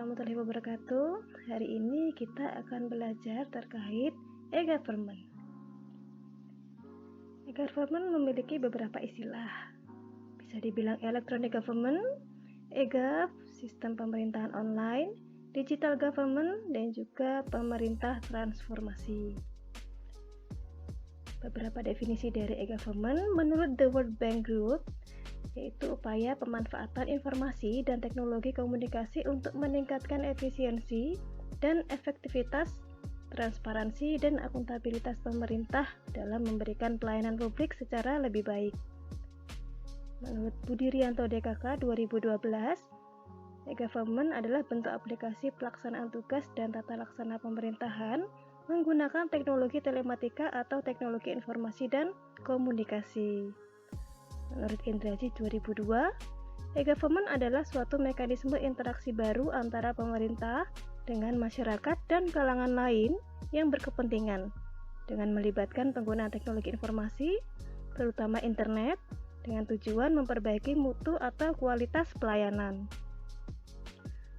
warahmatullahi wabarakatuh. Hari ini kita akan belajar terkait e-government. E-government memiliki beberapa istilah. Bisa dibilang electronic government, e-gov, sistem pemerintahan online, digital government, dan juga pemerintah transformasi. Beberapa definisi dari e-government menurut The World Bank Group yaitu upaya pemanfaatan informasi dan teknologi komunikasi untuk meningkatkan efisiensi dan efektivitas, transparansi, dan akuntabilitas pemerintah dalam memberikan pelayanan publik secara lebih baik. Menurut Budi Rianto DKK 2012, e-government adalah bentuk aplikasi pelaksanaan tugas dan tata laksana pemerintahan menggunakan teknologi telematika atau teknologi informasi dan komunikasi. Menurut Indrajit 2002, e-government adalah suatu mekanisme interaksi baru antara pemerintah dengan masyarakat dan kalangan lain yang berkepentingan dengan melibatkan penggunaan teknologi informasi, terutama internet, dengan tujuan memperbaiki mutu atau kualitas pelayanan.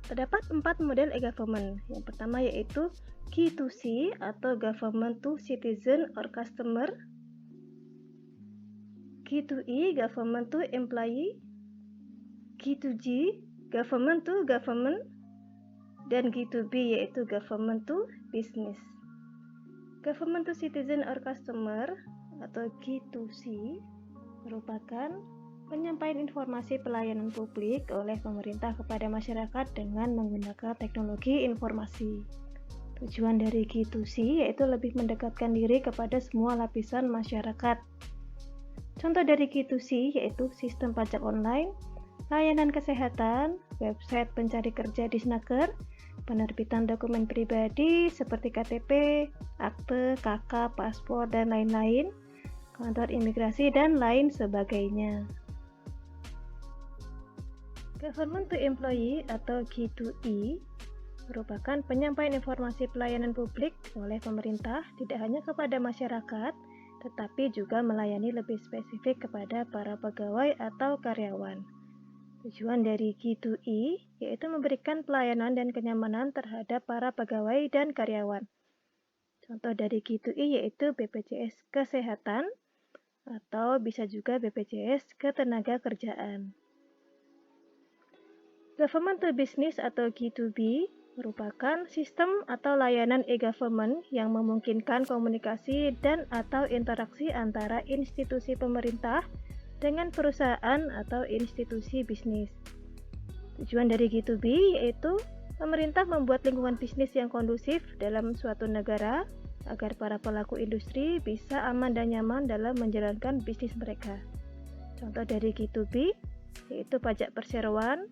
Terdapat 4 model e-government. Yang pertama yaitu G2C atau Government to Citizen or Customer, G2E, Government to Employee, G2G, Government to Government, dan G2B yaitu Government to Business. Government to Citizen or Customer atau G2C merupakan penyampaian informasi pelayanan publik oleh pemerintah kepada masyarakat dengan menggunakan teknologi informasi. Tujuan dari G2C yaitu lebih mendekatkan diri kepada semua lapisan masyarakat. Contoh dari G2C yaitu sistem pajak online, layanan kesehatan, website pencari kerja di Snaker, penerbitan dokumen pribadi seperti KTP, akte, KK, paspor, dan lain-lain, kantor imigrasi, dan lain sebagainya. Government to Employee atau G2E merupakan penyampaian informasi pelayanan publik oleh pemerintah tidak hanya kepada masyarakat, tetapi juga melayani lebih spesifik kepada para pegawai atau karyawan. Tujuan dari G2E yaitu memberikan pelayanan dan kenyamanan terhadap para pegawai dan karyawan. Contoh dari G2E yaitu BPJS Kesehatan atau bisa juga BPJS Ketenagakerjaan. Government to Business atau G2B merupakan sistem atau layanan e-government yang memungkinkan komunikasi dan atau interaksi antara institusi pemerintah dengan perusahaan atau institusi bisnis. Tujuan dari G2B yaitu pemerintah membuat lingkungan bisnis yang kondusif dalam suatu negara agar para pelaku industri bisa aman dan nyaman dalam menjalankan bisnis mereka. Contoh dari G2B yaitu pajak perseroan,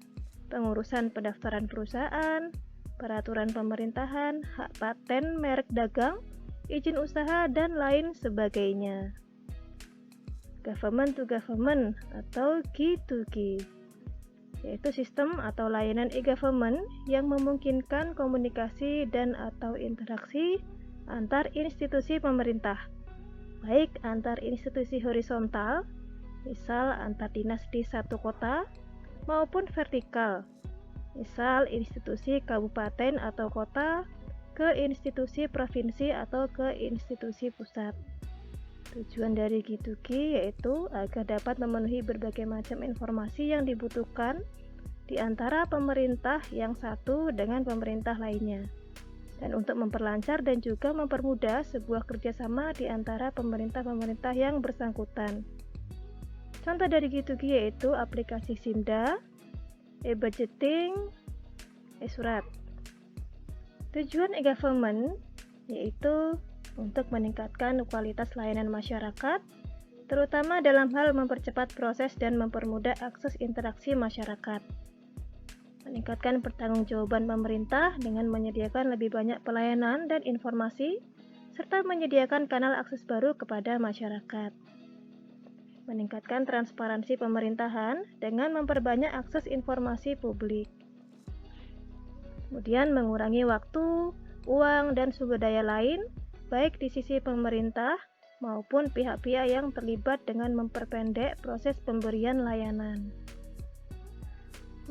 pengurusan pendaftaran perusahaan, peraturan pemerintahan, hak paten merek dagang, izin usaha, dan lain sebagainya. Government to Government atau G2G yaitu sistem atau layanan e-government yang memungkinkan komunikasi dan atau interaksi antar institusi pemerintah, baik antar institusi horizontal, misal antar dinas di satu kota, maupun vertikal, misal institusi kabupaten atau kota ke institusi provinsi atau ke institusi pusat. Tujuan dari G2G yaitu agar dapat memenuhi berbagai macam informasi yang dibutuhkan di antara pemerintah yang satu dengan pemerintah lainnya, dan untuk memperlancar dan juga mempermudah sebuah kerjasama di antara pemerintah-pemerintah yang bersangkutan. Contoh dari G2G yaitu aplikasi Simda, e-budgeting, e-surat. Tujuan e-government yaitu untuk meningkatkan kualitas layanan masyarakat, terutama dalam hal mempercepat proses dan mempermudah akses interaksi masyarakat. Meningkatkan pertanggungjawaban pemerintah dengan menyediakan lebih banyak pelayanan dan informasi, serta menyediakan kanal akses baru kepada masyarakat. Meningkatkan transparansi pemerintahan dengan memperbanyak akses informasi publik. Kemudian mengurangi waktu, uang, dan sumber daya lain, baik di sisi pemerintah maupun pihak-pihak yang terlibat dengan memperpendek proses pemberian layanan.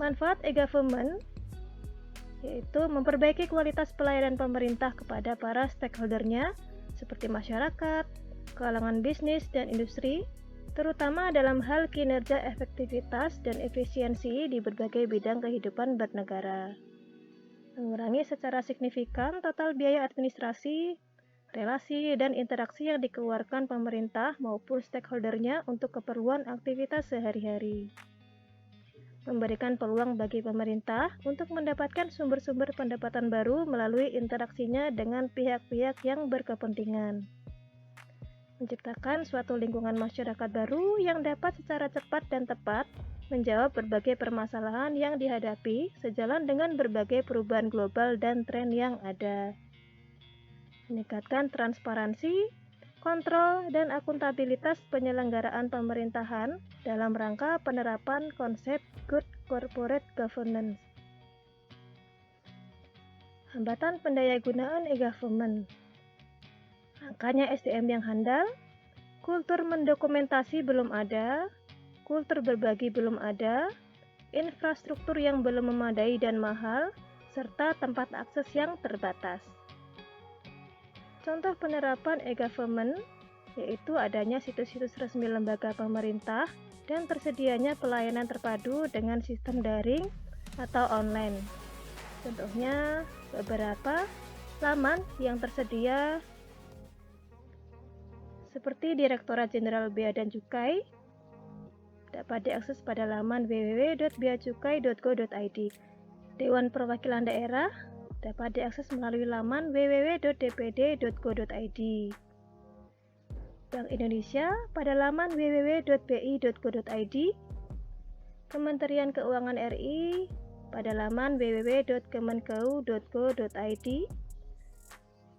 Manfaat e-government yaitu memperbaiki kualitas pelayanan pemerintah kepada para stakeholdernya seperti masyarakat, kalangan bisnis dan industri, terutama dalam hal kinerja, efektivitas, dan efisiensi di berbagai bidang kehidupan bernegara. Mengurangi secara signifikan total biaya administrasi, relasi, dan interaksi yang dikeluarkan pemerintah maupun stakeholdernya untuk keperluan aktivitas sehari-hari. Memberikan peluang bagi pemerintah untuk mendapatkan sumber-sumber pendapatan baru melalui interaksinya dengan pihak-pihak yang berkepentingan. Menciptakan suatu lingkungan masyarakat baru yang dapat secara cepat dan tepat menjawab berbagai permasalahan yang dihadapi sejalan dengan berbagai perubahan global dan tren yang ada. Meningkatkan transparansi, kontrol, dan akuntabilitas penyelenggaraan pemerintahan dalam rangka penerapan konsep Good Corporate Governance. Hambatan pendayagunaan e-government. Angkanya SDM yang handal, kultur mendokumentasi belum ada, kultur berbagi belum ada, infrastruktur yang belum memadai dan mahal, serta tempat akses yang terbatas. Contoh penerapan e-government yaitu adanya situs-situs resmi lembaga pemerintah dan tersedianya pelayanan terpadu dengan sistem daring atau online. Contohnya beberapa laman yang tersedia seperti Direktorat Jenderal Bea dan Cukai dapat diakses pada laman www.beacukai.go.id. Dewan Perwakilan Daerah dapat diakses melalui laman www.dpd.go.id. Bank Indonesia pada laman www.bi.go.id. Kementerian Keuangan RI pada laman www.kemenkeu.go.id.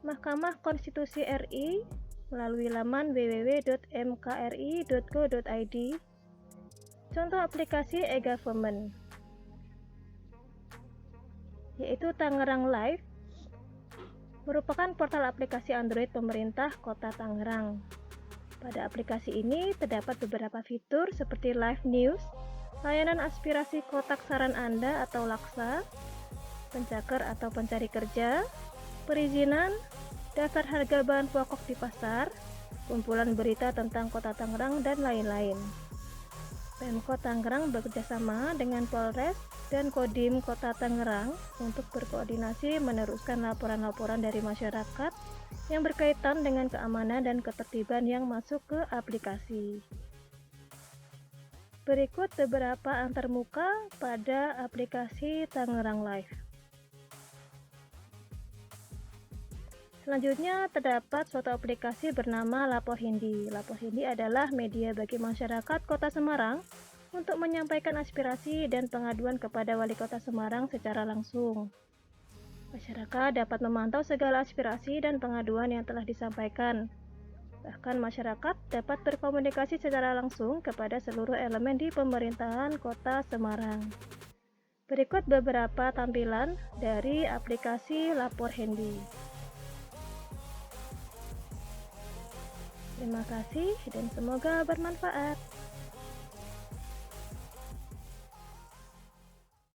Mahkamah Konstitusi RI melalui laman www.mkri.go.id. Contoh aplikasi e-government yaitu Tangerang Live, merupakan portal aplikasi Android pemerintah Kota Tangerang. Pada aplikasi ini terdapat beberapa fitur seperti live news, layanan aspirasi kotak saran Anda atau laksa, pencaker atau pencari kerja, perizinan, daftar harga bahan pokok di pasar, kumpulan berita tentang Kota Tangerang, dan lain-lain. Pemkot Tangerang bekerjasama dengan Polres dan Kodim Kota Tangerang untuk berkoordinasi meneruskan laporan-laporan dari masyarakat yang berkaitan dengan keamanan dan ketertiban yang masuk ke aplikasi. Berikut beberapa antarmuka pada aplikasi Tangerang Live. Selanjutnya terdapat suatu aplikasi bernama Lapor Hindi. Lapor Hindi adalah media bagi masyarakat Kota Semarang untuk menyampaikan aspirasi dan pengaduan kepada Wali Kota Semarang secara langsung. Masyarakat dapat memantau segala aspirasi dan pengaduan yang telah disampaikan. Bahkan masyarakat dapat berkomunikasi secara langsung kepada seluruh elemen di pemerintahan Kota Semarang. Berikut beberapa tampilan dari aplikasi Lapor Hindi. Terima kasih dan semoga bermanfaat.